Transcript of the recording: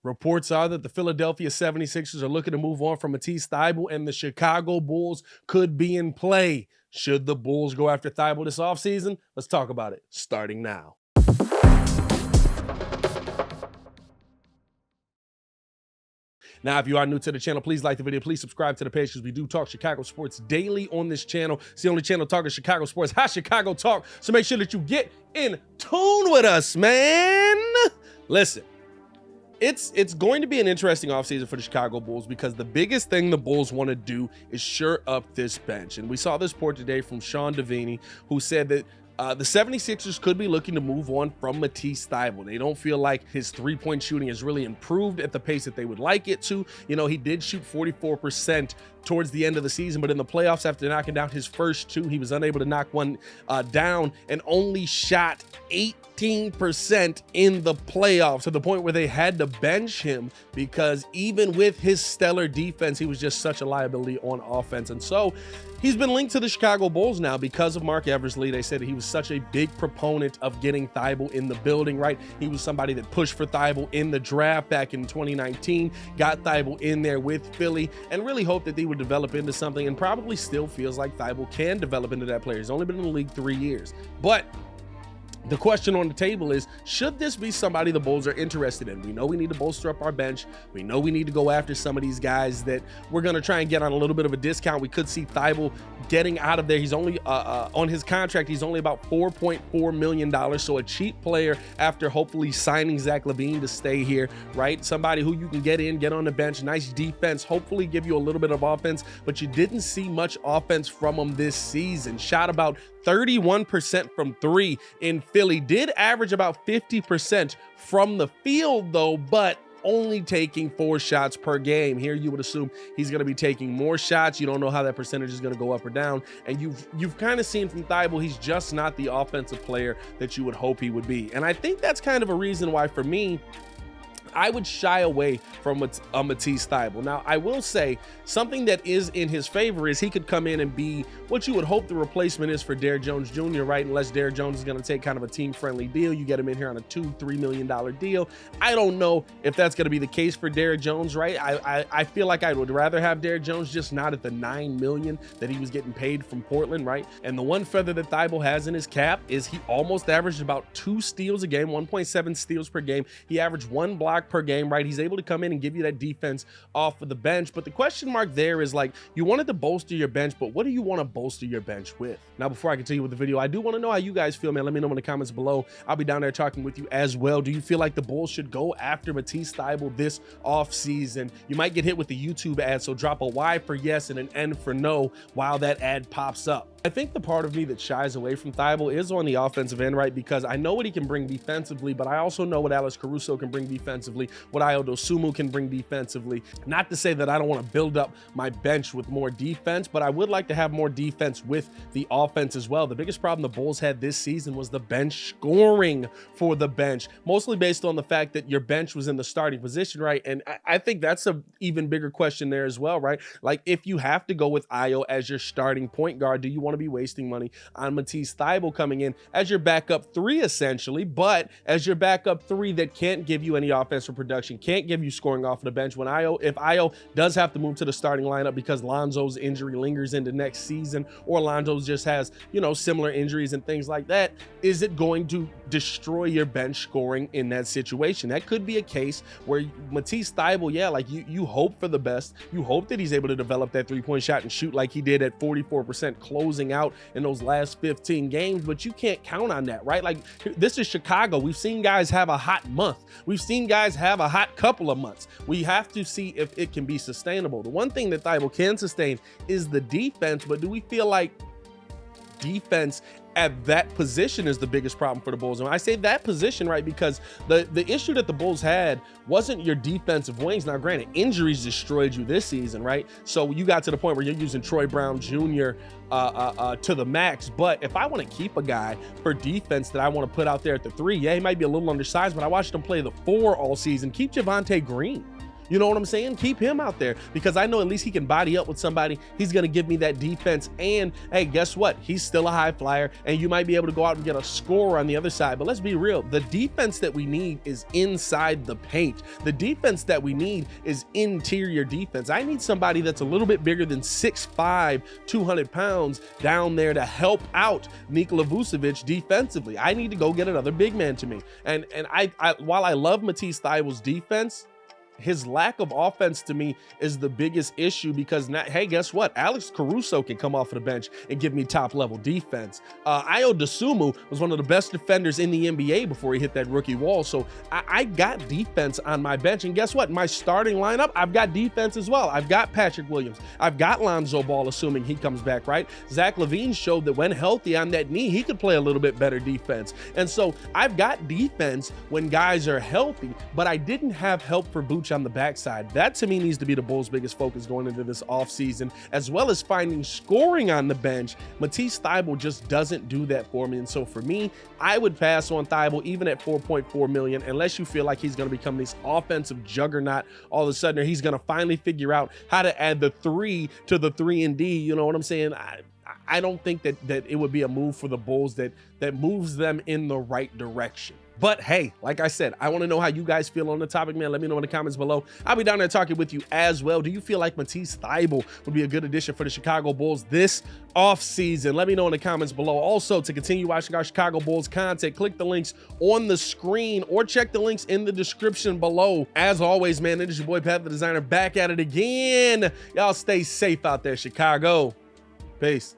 Reports are that the Philadelphia 76ers are looking to move on from Matisse Thybulle, and the Chicago Bulls could be in play. Should the Bulls go after Thybulle this offseason? Let's talk about it, starting now. Now, if you are new to the channel, please like the video. Please subscribe to the page because we do talk Chicago sports daily on this channel. It's the only channel talking Chicago sports, how Chicago talk. So make sure that you get in tune with us, man. Listen, it's going to be an interesting offseason for the Chicago Bulls because the biggest thing the Bulls want to do is shore up this bench. And we saw this report today from Sean Devaney, who said that the 76ers could be looking to move on from Matisse Thybulle. They don't feel like his three-point shooting has really improved at the pace that they would like it to. You know, he did shoot 44% towards the end of the season, but in the playoffs, after knocking down his first two, he was unable to knock one down and only shot 18% in the playoffs, to the point where they had to bench him because even with his stellar defense, he was just such a liability on offense. And so he's been linked to the Chicago Bulls now because of Mark Eversley. They said that he was such a big proponent of getting Thybulle in the building, right? He was somebody that pushed for Thybulle in the draft back in 2019, got Thybulle in there with Philly, and really hoped that they would develop into something, and probably still feels like Thybulle can develop into that player. He's only been in the league 3 years. But the question on the table is, should this be somebody the Bulls are interested in? We know we need to bolster up our bench. We know we need to go after some of these guys that we're going to try and get on a little bit of a discount. We could see Thybulle getting out of there. He's only on his contract, he's only about $4.4 million. So a cheap player after hopefully signing Zach LaVine to stay here, right? Somebody who you can get in, get on the bench, nice defense, hopefully give you a little bit of offense, but you didn't see much offense from him this season. Shot about 31% from three in Philly, did average about 50% from the field though, but only taking 4 shots per game. Here you would assume he's going to be taking more shots. You don't know how that percentage is going to go up or down, and you've kind of seen from Thybulle, he's just not the offensive player that you would hope he would be. And I think that's kind of a reason why, for me, I would shy away from Matisse Thybulle. Now, I will say something that is in his favor is he could come in and be what you would hope the replacement is for Derrick Jones Jr., right? Unless Derrick Jones is going to take kind of a team-friendly deal. You get him in here on a $2-3 million deal. I don't know if that's going to be the case for Derrick Jones, right? I feel like I would rather have Derrick Jones just not at the $9 million that he was getting paid from Portland, right? And the one feather that Thybulle has in his cap is he almost averaged about 2 steals a game, 1.7 steals per game. He averaged 1 block per game, right? He's able to come in and give you that defense off of the bench. But the question mark there is, like, you wanted to bolster your bench, but what do you want to bolster your bench with? Now, before I continue with the video, I do want to know how you guys feel, man. Let me know in the comments below. I'll be down there talking with you as well. Do you feel like the Bulls should go after Matisse Thybulle this offseason? You might get hit with the YouTube ad, so drop a Y for yes and an N for no while that ad pops up. I think the part of me that shies away from Thybulle is on the offensive end, right? Because I know what he can bring defensively, but I also know what Alex Caruso can bring defensively, what Ayo Dosunmu can bring defensively. Not to say that I don't want to build up my bench with more defense, but I would like to have more defense with the offense as well. The biggest problem the Bulls had this season was the bench scoring for the bench, mostly based on the fact that your bench was in the starting position, right? And I think that's an even bigger question there as well, right? Like, if you have to go with Ayo as your starting point guard, do you want to be wasting money on Matisse Thybulle coming in as your backup 3 essentially, but as your backup 3 that can't give you any offensive production, can't give you scoring off of the bench when if Ayo does have to move to the starting lineup because Lonzo's injury lingers into next season, or Lonzo just has, you know, similar injuries and things like that, is it going to destroy your bench scoring in that situation? That could be a case where Matisse Thybulle, yeah, like you hope for the best. You hope that he's able to develop that 3-point shot and shoot like he did at 44% closing out in those last 15 games, but you can't count on that, right? Like, this is Chicago. We've seen guys have a hot month. We've seen guys have a hot couple of months. We have to see if it can be sustainable. The one thing that Thybulle can sustain is the defense, but do we feel like defense at that position is the biggest problem for the Bulls? And I say that position, right, because the issue that the Bulls had wasn't your defensive wings. Now, granted, injuries destroyed you this season, right? So you got to the point where you're using Troy Brown Jr. To the max. But if I want to keep a guy for defense that I want to put out there at the 3, yeah, he might be a little undersized, but I watched him play the 4 all season. Keep Javonte Green. You know what I'm saying? Keep him out there because I know at least he can body up with somebody. He's going to give me that defense. And hey, guess what? He's still a high flyer and you might be able to go out and get a score on the other side. But let's be real. The defense that we need is inside the paint. The defense that we need is interior defense. I need somebody that's a little bit bigger than 6'5", 200 pounds down there to help out Nikola Vucevic defensively. I need to go get another big man to me. And while I love Matisse Thybulle's defense, his lack of offense to me is the biggest issue because now, hey, guess what? Alex Caruso can come off of the bench and give me top level defense. Ayo Dosunmu was one of the best defenders in the NBA before he hit that rookie wall. So I got defense on my bench. And guess what? My starting lineup, I've got defense as well. I've got Patrick Williams. I've got Lonzo Ball, assuming he comes back, right? Zach LaVine showed that when healthy on that knee, he could play a little bit better defense. And so I've got defense when guys are healthy, but I didn't have help for Booch on the backside. That to me needs to be the Bulls' biggest focus going into this offseason, as well as finding scoring on the bench. Matisse Thybulle just doesn't do that for me. And so for me, I would pass on Thybulle even at $4.4 million, unless you feel like he's going to become this offensive juggernaut all of a sudden, or he's going to finally figure out how to add the 3 to the 3 and D. You know what I'm saying? I don't think that it would be a move for the Bulls that moves them in the right direction. But hey, like I said, I want to know how you guys feel on the topic, man. Let me know in the comments below. I'll be down there talking with you as well. Do you feel like Matisse Thybulle would be a good addition for the Chicago Bulls this offseason? Let me know in the comments below. Also, to continue watching our Chicago Bulls content, click the links on the screen or check the links in the description below. As always, man, it is your boy Pat the Designer back at it again. Y'all stay safe out there, Chicago. Peace.